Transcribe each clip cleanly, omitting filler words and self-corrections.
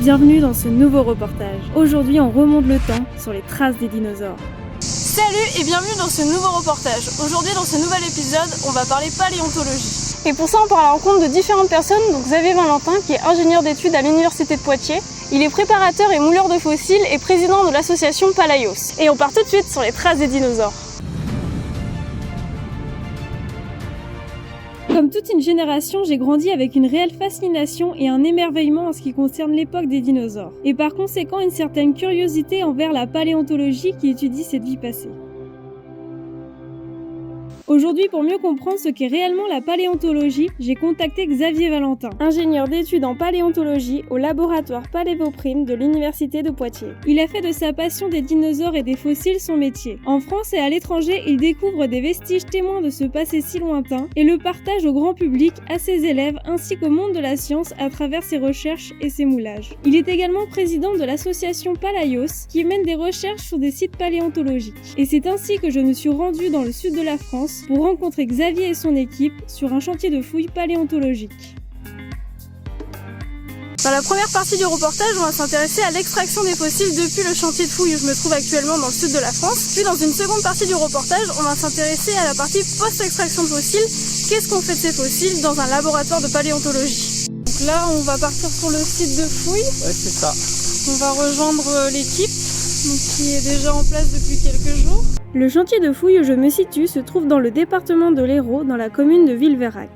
Bienvenue dans ce nouveau reportage. Aujourd'hui, on remonte le temps sur les traces des dinosaures. Salut et bienvenue dans ce nouveau reportage. Aujourd'hui, dans ce nouvel épisode, on va parler paléontologie. Et pour ça, on part à la rencontre de différentes personnes. Donc Xavier Valentin, qui est ingénieur d'études à l'université de Poitiers. Il est préparateur et mouleur de fossiles et président de l'association Palaios. Et on part tout de suite sur les traces des dinosaures. Comme toute une génération, j'ai grandi avec une réelle fascination et un émerveillement en ce qui concerne l'époque des dinosaures. Et par conséquent, une certaine curiosité envers la paléontologie qui étudie cette vie passée. Aujourd'hui, pour mieux comprendre ce qu'est réellement la paléontologie, j'ai contacté Xavier Valentin, ingénieur d'études en paléontologie au laboratoire Palévoprine de l'université de Poitiers. Il a fait de sa passion des dinosaures et des fossiles son métier. En France et à l'étranger, il découvre des vestiges témoins de ce passé si lointain et le partage au grand public, à ses élèves ainsi qu'au monde de la science à travers ses recherches et ses moulages. Il est également président de l'association Palaios qui mène des recherches sur des sites paléontologiques. Et c'est ainsi que je me suis rendue dans le sud de la France pour rencontrer Xavier et son équipe sur un chantier de fouilles paléontologiques. Dans la première partie du reportage, on va s'intéresser à l'extraction des fossiles depuis le chantier de fouilles où je me trouve actuellement dans le sud de la France. Puis dans une seconde partie du reportage, on va s'intéresser à la partie post-extraction de fossiles. Qu'est-ce qu'on fait de ces fossiles dans un laboratoire de paléontologie? Donc là, on va partir sur le site de fouilles. Ouais, c'est ça. On va rejoindre l'équipe qui est déjà en place depuis quelques jours. Le chantier de fouilles où je me situe se trouve dans le département de l'Hérault, dans la commune de Villeveyrac.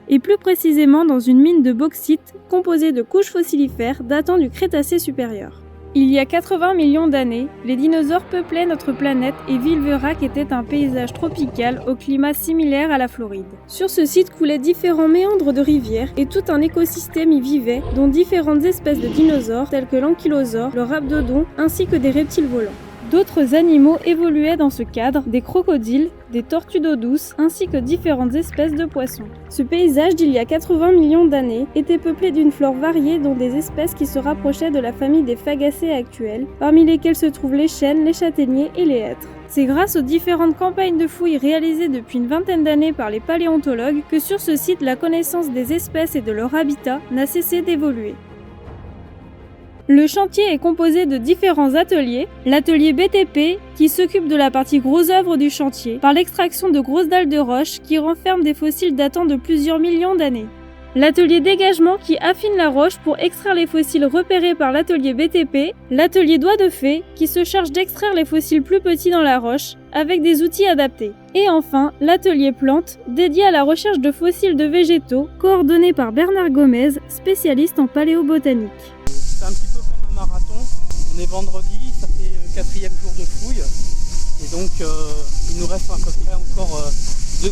Et plus précisément dans une mine de bauxite composée de couches fossilifères datant du Crétacé supérieur. Il y a 80 millions d'années, les dinosaures peuplaient notre planète et Villeveyrac était un paysage tropical au climat similaire à la Floride. Sur ce site coulaient différents méandres de rivières et tout un écosystème y vivait, dont différentes espèces de dinosaures tels que l'ankylosaure, le rhabdodon ainsi que des reptiles volants. D'autres animaux évoluaient dans ce cadre, des crocodiles, des tortues d'eau douce, ainsi que différentes espèces de poissons. Ce paysage d'il y a 80 millions d'années était peuplé d'une flore variée dont des espèces qui se rapprochaient de la famille des Fagacées actuelles, parmi lesquelles se trouvent les chênes, les châtaigniers et les hêtres. C'est grâce aux différentes campagnes de fouilles réalisées depuis une vingtaine d'années par les paléontologues que sur ce site la connaissance des espèces et de leur habitat n'a cessé d'évoluer. Le chantier est composé de différents ateliers. L'atelier BTP, qui s'occupe de la partie gros œuvre du chantier, par l'extraction de grosses dalles de roche qui renferment des fossiles datant de plusieurs millions d'années. L'atelier dégagement qui affine la roche pour extraire les fossiles repérés par l'atelier BTP. L'atelier doigt de fée, qui se charge d'extraire les fossiles plus petits dans la roche, avec des outils adaptés. Et enfin, l'atelier plante, dédié à la recherche de fossiles de végétaux, coordonné par Bernard Gomez, spécialiste en paléobotanique. C'est un petit peu comme un marathon. On est vendredi, ça fait le 4e jour de fouille. Et donc il nous reste à peu près encore deux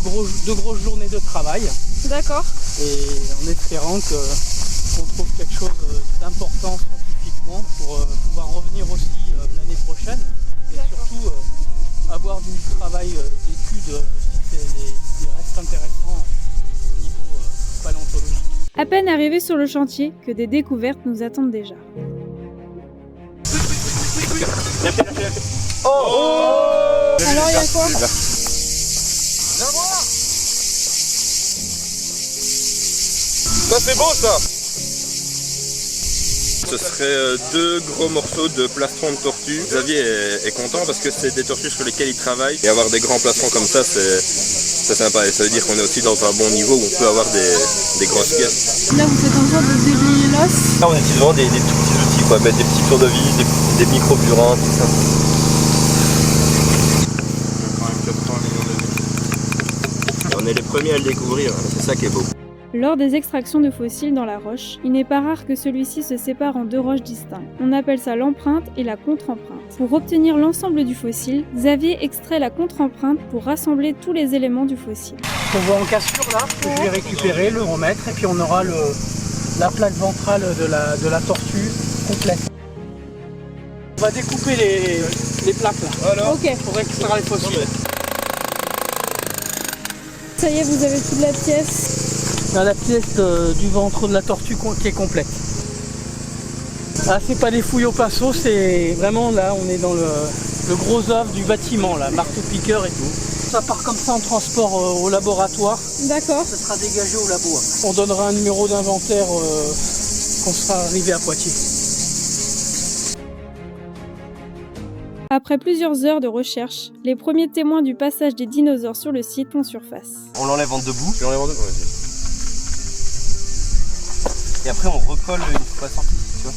grosses journées de travail. D'accord. Et en espérant qu'on trouve quelque chose d'important scientifiquement pour pouvoir revenir aussi l'année prochaine. Et surtout avoir du travail d'études qui fait des restes intéressants au niveau paléontologique. À peine arrivé sur le chantier que des découvertes nous attendent déjà. Oh Alors il y a quoi? Ça c'est beau ça. Ce serait deux gros morceaux de plastron de tortue. Xavier est content parce que c'est des tortues sur lesquelles il travaille. Et avoir des grands plastrons comme ça, c'est sympa. Et ça veut dire qu'on est aussi dans un bon niveau où on peut avoir des grosses pièces. Là vous faites en sorte de déblayer l'os. Là on utilise vraiment des tout petits outils, quoi. Mettre des petits tournevis, des micro-burins, tout ça. Et on est les premiers à le découvrir, c'est ça qui est beau. Lors des extractions de fossiles dans la roche, il n'est pas rare que celui-ci se sépare en deux roches distinctes. On appelle ça l'empreinte et la contre-empreinte. Pour obtenir l'ensemble du fossile, Xavier extrait la contre-empreinte pour rassembler tous les éléments du fossile. On voit en cassure là, que je vais récupérer, le remettre et puis on aura la plaque ventrale de la tortue complète. On va découper les plaques là. Voilà. Ok. Pour extraire les fossiles. Ça y est, vous avez toute la pièce. Là, la pièce du ventre de la tortue qui est complète. Ah, c'est pas des fouilles au pinceau, c'est vraiment là, on est dans le gros œuvre du bâtiment, là, marteau-piqueur et tout. Ça part comme ça en transport au laboratoire. D'accord. Ça sera dégagé au labo. On donnera un numéro d'inventaire quand on sera arrivé à Poitiers. Après plusieurs heures de recherche, les premiers témoins du passage des dinosaures sur le site font surface. On l'enlève en debout. Puis on les redonne. Et après on recolle une fois sorti, tu vois.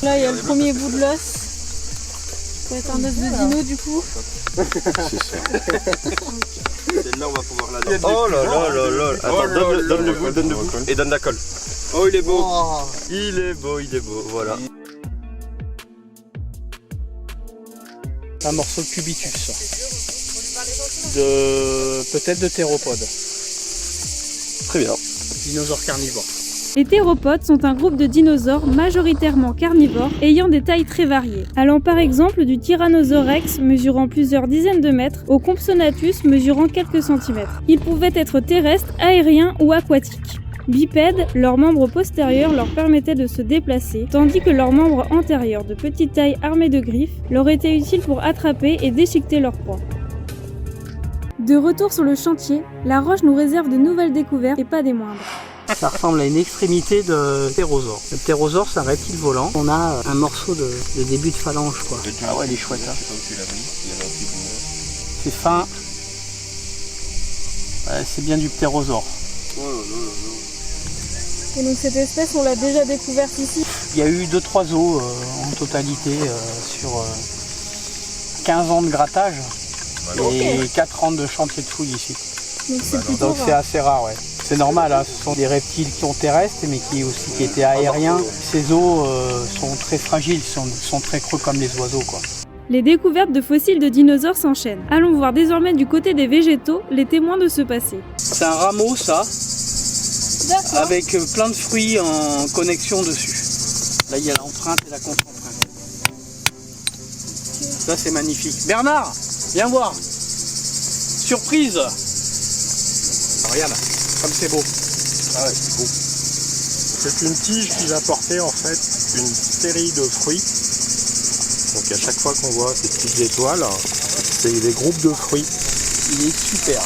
Là, il y a le premier bout de l'os. Ça peut être un os de dino du coup. Celle-là, on va pouvoir la donner. Oh là là là là. Attends, donne le bout, donne le bout. Et donne la colle. Oh, il est beau. Il est beau, voilà. Un morceau de cubitus. Peut-être de théropode. Très bien. Dinosaure carnivore. Les théropodes sont un groupe de dinosaures majoritairement carnivores ayant des tailles très variées, allant par exemple du Tyrannosaure rex mesurant plusieurs dizaines de mètres au Compsognathus mesurant quelques centimètres. Ils pouvaient être terrestres, aériens ou aquatiques. Bipèdes, leurs membres postérieurs leur permettaient de se déplacer, tandis que leurs membres antérieurs de petite taille armés de griffes leur étaient utiles pour attraper et déchiqueter leurs proies. De retour sur le chantier, la roche nous réserve de nouvelles découvertes et pas des moindres. Ça ressemble à une extrémité de ptérosaure. Le ptérosaure, c'est un reptile volant. On a un morceau de début de phalange, quoi. Ah ouais, elle est chouette, hein. C'est fin. Ouais, c'est bien du ptérosaure. Et donc cette espèce, on l'a déjà découverte ici. Il y a eu 2-3 os en totalité sur 15 ans de grattage et 4 ans de chantier de fouille ici. Donc c'est plutôt Donc c'est rare. assez rare, ouais. C'est normal, hein. Ce sont des reptiles qui sont terrestres mais qui étaient aériens. Ces os sont très fragiles, sont très creux comme les oiseaux, quoi. Les découvertes de fossiles de dinosaures s'enchaînent. Allons voir désormais du côté des végétaux les témoins de ce passé. C'est un rameau, ça, avec plein de fruits en connexion dessus. Là, il y a l'empreinte et la contre-empreinte. Ça, c'est magnifique. Bernard, viens voir. Surprise. Regarde, comme c'est beau. Ah ouais, c'est beau. C'est une tige qui va porter en fait une série de fruits. Donc à chaque fois qu'on voit ces petites étoiles, c'est des groupes de fruits. Il est super.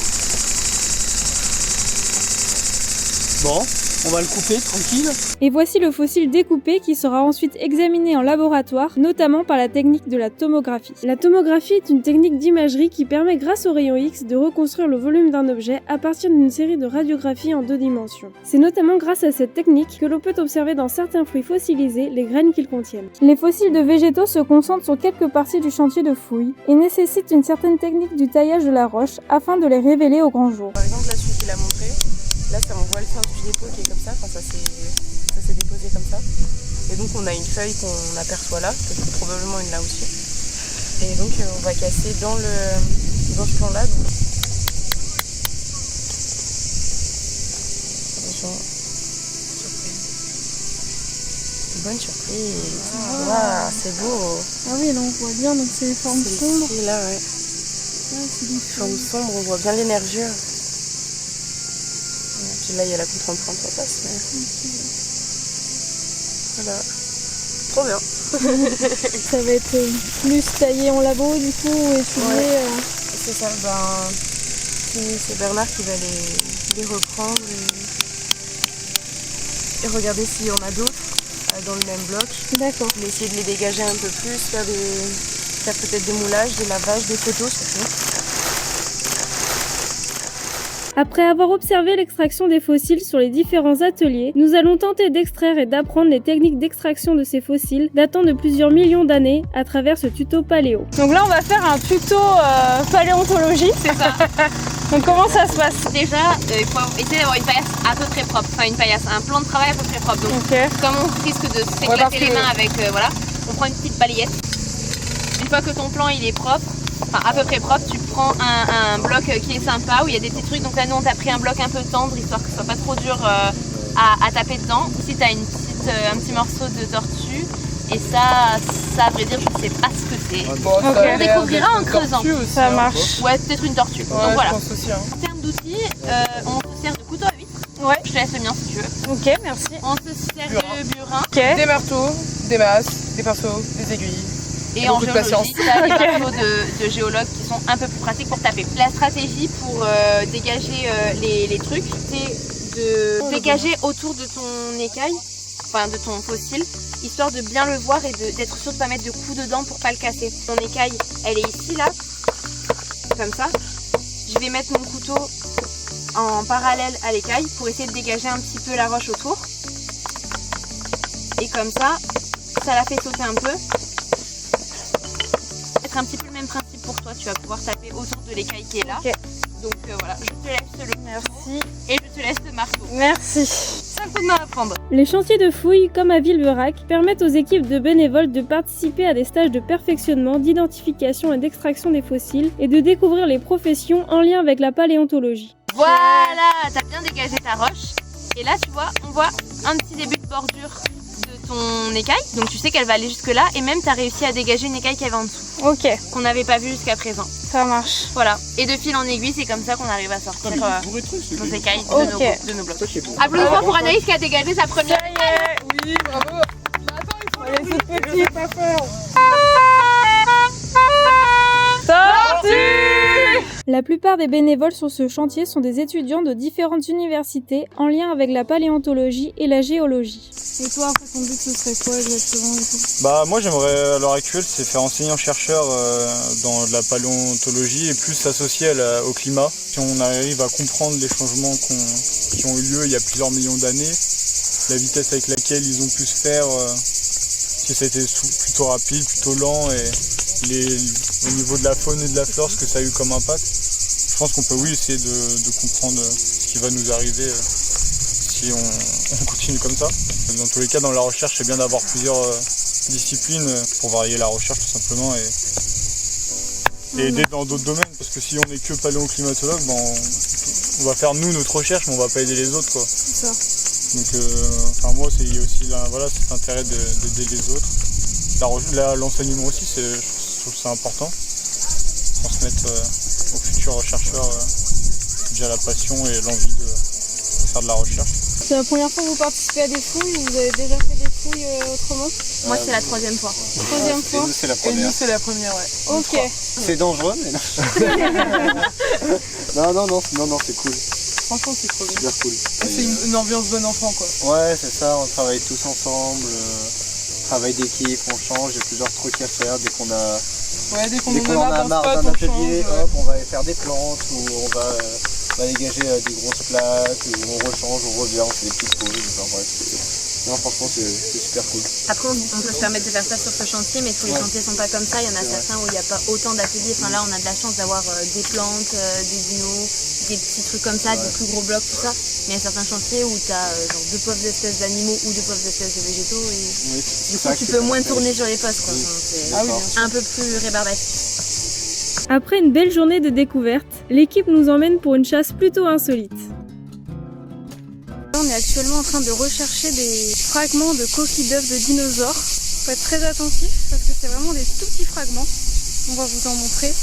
Bon, on va le couper tranquille. Et voici le fossile découpé qui sera ensuite examiné en laboratoire, notamment par la technique de la tomographie. La tomographie est une technique d'imagerie qui permet grâce aux rayons X de reconstruire le volume d'un objet à partir d'une série de radiographies en 2 dimensions. C'est notamment grâce à cette technique que l'on peut observer dans certains fruits fossilisés les graines qu'ils contiennent. Les fossiles de végétaux se concentrent sur quelques parties du chantier de fouilles et nécessitent une certaine technique du taillage de la roche afin de les révéler au grand jour. Par exemple, là, celui qu'il a montré, là, on voit le sens du dépôt qui est comme ça, enfin, ça s'est déposé comme ça. Et donc, on a une feuille qu'on aperçoit là, peut-être probablement une là aussi. Et donc, on va casser dans ce plan-là. Attention, surprise. Bonne surprise. Waouh, c'est beau. Ah oui, là on voit bien, donc c'est les formes sombres. C'est là, ouais. C'est des Forme sombre, on voit bien l'énergie. Puis là, il y a la contre-empreinte, ça passe. Mais... Voilà. Trop bien. Ça va être plus taillé en labo du coup, étudié. Ouais. C'est ça, c'est Bernard qui va les reprendre et regarder s'il y en a d'autres dans le même bloc. D'accord. Mais essayer de les dégager un peu plus, faire peut-être des moulages, des lavages, des photos surtout. Après avoir observé l'extraction des fossiles sur les différents ateliers, nous allons tenter d'extraire et d'apprendre les techniques d'extraction de ces fossiles datant de plusieurs millions d'années à travers ce tuto paléo. Donc là on va faire un tuto paléontologie. C'est ça. Donc comment ça se passe? Déjà, il faut essayer d'avoir une paillasse à peu près propre. Enfin, une paillasse, un plan de travail à peu près propre. Donc, comme on risque de s'éclater les mains avec, voilà, on prend une petite balayette. Une fois que ton plan il est propre, enfin à peu près propre, tu prends un bloc qui est sympa où il y a des petits trucs. Donc là, nous on t'a pris un bloc un peu tendre histoire que ce soit pas trop dur à taper dedans. Ici, tu as un petit morceau de tortue. Et ça, à vrai dire, je sais pas ce que c'est. On découvrira en creusant. Ça marche. Ouais, peut-être une tortue. Ouais, donc voilà. je pense aussi, hein. En termes d'outils, on se sert de couteau à huître. Ouais. Je te laisse le mien si tu veux. Ok, merci. On se sert de burin. Ok. Des marteaux, des masses, des pinceaux, des aiguilles. Et en beaucoup de géologie, patience. tu as des marteaux de géologues qui sont un peu plus pratiques pour taper. La stratégie pour dégager les trucs, c'est de dégager autour de ton écaille de ton fossile, histoire de bien le voir et d'être sûr de pas mettre de coups dedans pour pas le casser. Mon écaille, elle est ici là, comme ça. Je vais mettre mon couteau en parallèle à l'écaille pour essayer de dégager un petit peu la roche autour. Et comme ça la fait sauter un peu. C'est un petit peu le même principe pour toi, tu vas pouvoir taper autour de l'écaille qui est là. Okay. Donc voilà, je te laisse le Merci. Et je te laisse le marteau. Merci. C'est un coup de main à prendre. Les chantiers de fouilles, comme à Villeverac, permettent aux équipes de bénévoles de participer à des stages de perfectionnement, d'identification et d'extraction des fossiles et de découvrir les professions en lien avec la paléontologie. Voilà, t'as bien dégagé ta roche. Et là, tu vois, on voit un petit début de bordure de ton écaille. Donc tu sais qu'elle va aller jusque là. Et même, t'as réussi à dégager une écaille qui avait en dessous. Ok. Qu'on n'avait pas vu jusqu'à présent. Ça marche. Voilà. Et de fil en aiguille, c'est comme ça qu'on arrive à sortir nos écailles de nos blocs. Applaudissements pour Anaïs qui a dégagé sa première. Ça y est. Oui, bravo. Attends, il faut aller toute petite, pas peur. La plupart des bénévoles sur ce chantier sont des étudiants de différentes universités en lien avec la paléontologie et la géologie. Et toi, après ton but, ce serait quoi exactement ? Moi, j'aimerais à l'heure actuelle, c'est faire enseignant-chercheur dans la paléontologie et plus s'associer au climat. Si on arrive à comprendre les changements qui ont eu lieu il y a plusieurs millions d'années, la vitesse avec laquelle ils ont pu se faire, si ça a été plutôt rapide, plutôt lent, et au niveau de la faune et de la flore, ce que ça a eu comme impact. Je pense qu'on peut essayer de comprendre ce qui va nous arriver si on continue comme ça. Dans tous les cas, dans la recherche, c'est bien d'avoir plusieurs disciplines pour varier la recherche tout simplement et aider dans d'autres domaines. Parce que si on n'est que paléoclimatologue, on va faire nous notre recherche, mais on va pas aider les autres, quoi. C'est ça. Donc moi, il y a aussi cet intérêt d'aider les autres. L'enseignement aussi, je trouve ça important. Transmettre aux futurs chercheurs déjà la passion et l'envie de faire de la recherche. C'est la première fois que vous participez à des fouilles ou vous avez déjà fait des fouilles autrement ? Moi, c'est la troisième fois. Troisième fois ? Nous, c'est la Et première. nous, c'est la première, ouais. Ok. C'est dangereux, mais non. non, c'est cool. Franchement, c'est trop bien. Super cool. C'est une ambiance bon enfant, quoi. Ouais, c'est ça, on travaille tous ensemble. Travail d'équipe, on change, il y a plusieurs trucs à faire. Dès qu'on en a marre d'un atelier, hop, on va aller faire des plantes, ou on va dégager des grosses plaques, ou on rechange, on revient, on fait des petites pauses. Enfin, bref, non, franchement, c'est super cool. Après, on peut se permettre de faire ça sur ce chantier, mais tous les chantiers sont pas comme ça. Il y en a certains où il n'y a pas autant d'ateliers. Enfin, là, on a de la chance d'avoir des plantes, des dinos, des petits trucs comme ça, des plus gros blocs, tout ça. Mais il y a certains chantiers où tu as deux pauvres espèces d'animaux ou deux pauvres espèces de végétaux. Et du coup, tu peux moins tourner sur les postes, quoi. C'est un peu plus rébarbatif. Après une belle journée de découverte, l'équipe nous emmène pour une chasse plutôt insolite. On est actuellement en train de rechercher des fragments de coquilles d'œufs de dinosaures. Il faut être très attentif parce que c'est vraiment des tout petits fragments. On va vous en montrer.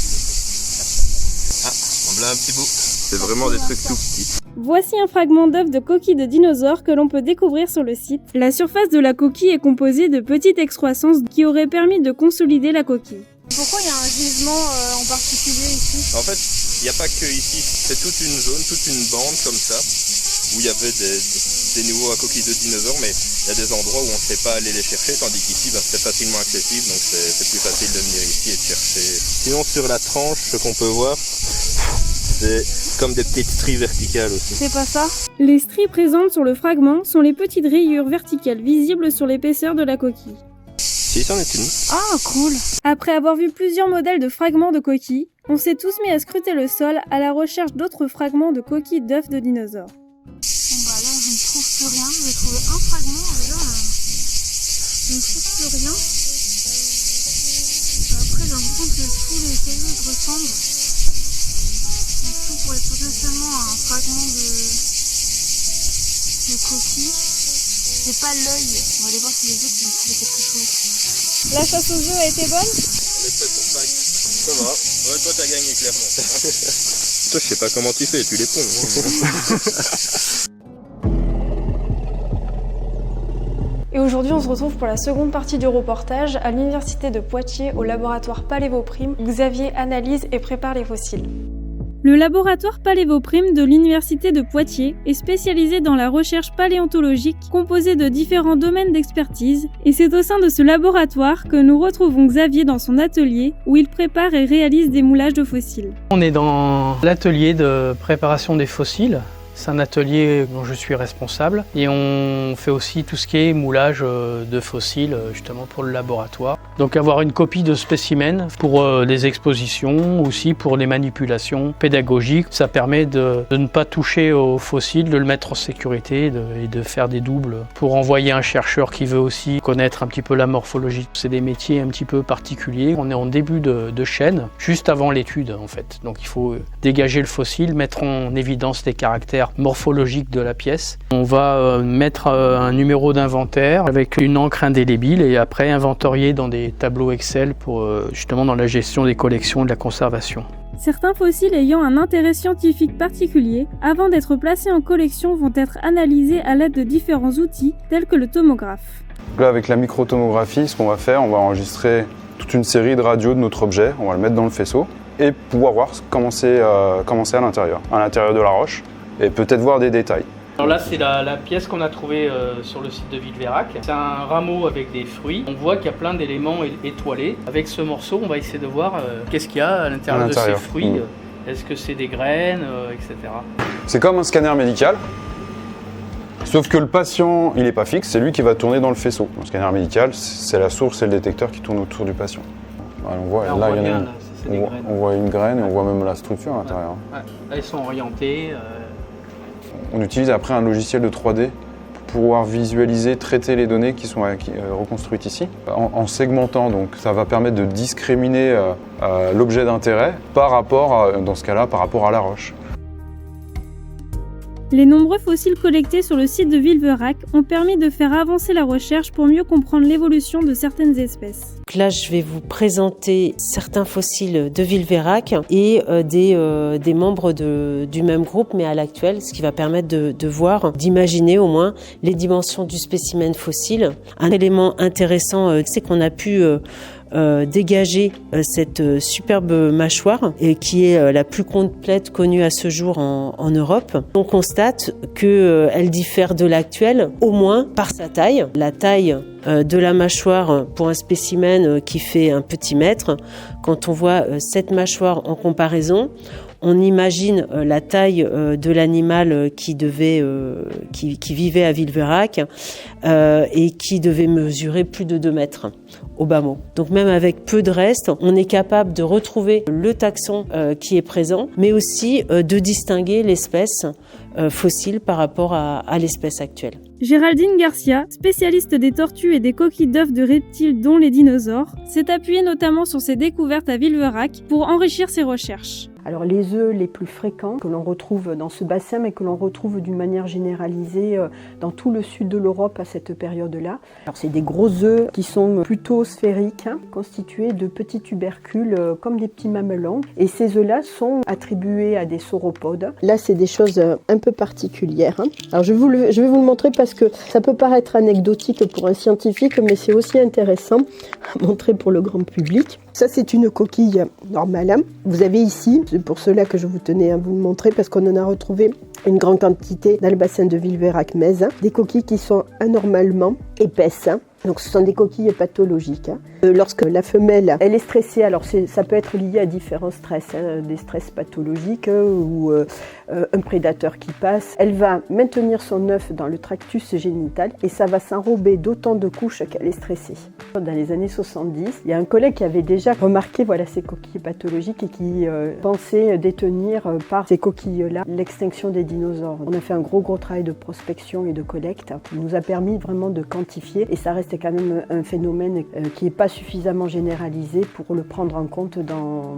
On a un petit bout. C'est vraiment des trucs tout petits. Voici un fragment d'œuf de coquille de dinosaures que l'on peut découvrir sur le site. La surface de la coquille est composée de petites excroissances qui auraient permis de consolider la coquille. Pourquoi il y a un gisement en particulier ici ? En fait, il n'y a pas que ici, c'est toute une zone, toute une bande comme ça, où il y avait des nouveaux à coquilles de dinosaures, mais il y a des endroits où on ne sait pas aller les chercher, tandis qu'ici, c'est facilement accessible, donc c'est plus facile de venir ici et de chercher. Sinon, sur la tranche, ce qu'on peut voir, c'est comme des petites stries verticales aussi. C'est pas ça ? Les stries présentes sur le fragment sont les petites rayures verticales visibles sur l'épaisseur de la coquille. Si, c'en est une. Ah, cool. Après avoir vu plusieurs modèles de fragments de coquilles, on s'est tous mis à scruter le sol à la recherche d'autres fragments de coquilles d'œufs de dinosaures. Bon bah là, je ne trouve plus rien. J'ai trouvé un fragment, mais là, je ne trouve plus rien. Après, j'ai l'impression que tous les cailloux se ressemblent. Donc, tout pourrait potentiellement un fragment de coquille. C'est pas l'œil. On va aller voir si les autres vont trouver quelque chose. La chasse aux œufs a été bonne ? On est prêt pour Pâques. Ça va. Ouais, toi t'as gagné clairement. Toi je sais pas comment tu fais, tu les ponds. Et aujourd'hui, on se retrouve pour la seconde partie du reportage à l'université de Poitiers au laboratoire Palévoprime où Xavier analyse et prépare les fossiles. Le laboratoire Palévoprime de l'Université de Poitiers est spécialisé dans la recherche paléontologique composée de différents domaines d'expertise et c'est au sein de ce laboratoire que nous retrouvons Xavier dans son atelier où il prépare et réalise des moulages de fossiles. On est dans l'atelier de préparation des fossiles. C'est un atelier dont je suis responsable et on fait aussi tout ce qui est moulage de fossiles justement pour le laboratoire. Donc avoir une copie de spécimens pour des expositions, aussi pour les manipulations pédagogiques. Ça permet de ne pas toucher aux fossiles, de le mettre en sécurité et de faire des doubles pour envoyer un chercheur qui veut aussi connaître un petit peu la morphologie. C'est des métiers un petit peu particuliers. On est en début de chaîne, juste avant l'étude en fait. Donc il faut dégager le fossile, mettre en évidence les caractères morphologique de la pièce. On va mettre un numéro d'inventaire avec une encre indélébile et après inventorier dans des tableaux Excel pour justement dans la gestion des collections et de la conservation. Certains fossiles ayant un intérêt scientifique particulier, avant d'être placés en collection, vont être analysés à l'aide de différents outils tels que le tomographe. Là, avec la microtomographie, ce qu'on va faire, on va enregistrer toute une série de radios de notre objet, on va le mettre dans le faisceau et pouvoir voir comment c'est à l'intérieur de la roche. Et peut-être voir des détails. Alors là, c'est la pièce qu'on a trouvée sur le site de Villeveyrac. C'est un rameau avec des fruits. On voit qu'il y a plein d'éléments étoilés. Avec ce morceau, on va essayer de voir qu'est-ce qu'il y a à l'intérieur de ces fruits. Est-ce que c'est des graines, etc. C'est comme un scanner médical, sauf que le patient, il n'est pas fixe, c'est lui qui va tourner dans le faisceau. Le scanner médical, c'est la source et le détecteur qui tournent autour du patient. Voilà, on voit, là, il y en a on voit une graine et on voit même la structure à l'intérieur. Ouais. Là, ils sont orientés. On utilise après un logiciel de 3D pour pouvoir visualiser, traiter les données qui sont reconstruites ici, en segmentant. Donc ça va permettre de discriminer l'objet d'intérêt par rapport, dans ce cas-là, par rapport à la roche. Les nombreux fossiles collectés sur le site de Villeveyrac ont permis de faire avancer la recherche pour mieux comprendre l'évolution de certaines espèces. Là, je vais vous présenter certains fossiles de Villeveyrac et des membres du même groupe, mais à l'actuel, ce qui va permettre de voir, d'imaginer au moins les dimensions du spécimen fossile. Un élément intéressant, c'est qu'on a pu dégager cette superbe mâchoire et qui est la plus complète connue à ce jour en Europe. On constate qu'elle diffère de l'actuelle au moins par sa taille. La taille de la mâchoire pour un spécimen qui fait un petit mètre. Quand on voit cette mâchoire en comparaison, on imagine la taille de l'animal qui vivait à Villeveyrac et qui devait mesurer plus de 2 mètres au bas mot. Donc même avec peu de restes, on est capable de retrouver le taxon qui est présent, mais aussi de distinguer l'espèce fossile par rapport à l'espèce actuelle. Géraldine Garcia, spécialiste des tortues et des coquilles d'œufs de reptiles dont les dinosaures, s'est appuyée notamment sur ses découvertes à Villeveyrac pour enrichir ses recherches. Alors les œufs les plus fréquents que l'on retrouve dans ce bassin, mais que l'on retrouve d'une manière généralisée dans tout le sud de l'Europe à cette période-là. Alors c'est des gros œufs qui sont plutôt sphériques, constitués de petits tubercules comme des petits mamelons. Et ces œufs-là sont attribués à des sauropodes. Là, c'est des choses un peu particulières. Alors je vais vous le montrer parce que ça peut paraître anecdotique pour un scientifique, mais c'est aussi intéressant à montrer pour le grand public. Ça, c'est une coquille normale. Vous avez ici, c'est pour cela que je vous tenais à vous le montrer, parce qu'on en a retrouvé une grande quantité dans le bassin de Villeveyrac-Metz, des coquilles qui sont anormalement épaisses. Donc ce sont des coquilles pathologiques. Lorsque la femelle elle est stressée, alors ça peut être lié à différents stress, des stress pathologiques ou un prédateur qui passe. Elle va maintenir son œuf dans le tractus génital et ça va s'enrober d'autant de couches qu'elle est stressée. Dans les années 70, il y a un collègue qui avait déjà remarqué ces coquilles pathologiques et qui pensait détenir par ces coquilles-là l'extinction des dinosaures. On a fait un gros travail de prospection et de collecte qui nous a permis vraiment de quantifier et ça reste quand même un phénomène qui n'est pas suffisamment généralisé pour le prendre en compte dans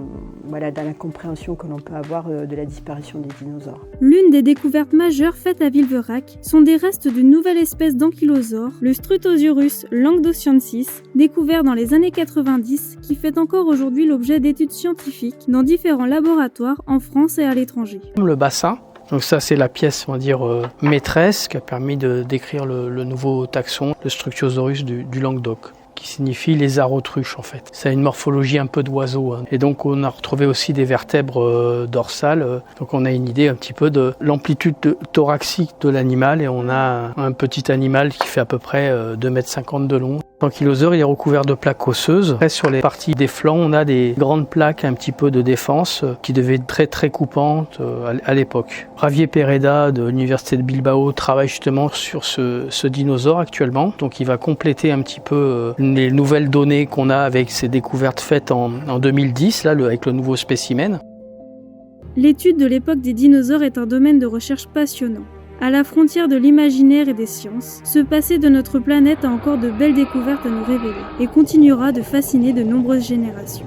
la compréhension que l'on peut avoir de la disparition des dinosaures. L'une des découvertes majeures faites à Villeveyrac sont des restes d'une nouvelle espèce d'ankylosaure, le Strutosaurus languedociensis, découvert dans les années 90, qui fait encore aujourd'hui l'objet d'études scientifiques dans différents laboratoires en France et à l'étranger. Le bassin. Donc ça, c'est la pièce, on va dire, maîtresse qui a permis de décrire le nouveau taxon, le Strutosaurus du Languedoc. qui signifie lézard autruche en fait. Ça a une morphologie un peu d'oiseau. Et donc on a retrouvé aussi des vertèbres dorsales. Donc on a une idée un petit peu de l'amplitude thoracique de l'animal et on a un petit animal qui fait à peu près 2,50 m de long. L'ankylosaure, il est recouvert de plaques osseuses. Après, sur les parties des flancs, on a des grandes plaques un petit peu de défense qui devaient être très très coupantes à l'époque. Javier Pereda de l'université de Bilbao travaille justement sur ce dinosaure actuellement. Donc il va compléter un petit peu les nouvelles données qu'on a avec ces découvertes faites en 2010, là, avec le nouveau spécimen. L'étude de l'époque des dinosaures est un domaine de recherche passionnant. À la frontière de l'imaginaire et des sciences, ce passé de notre planète a encore de belles découvertes à nous révéler et continuera de fasciner de nombreuses générations.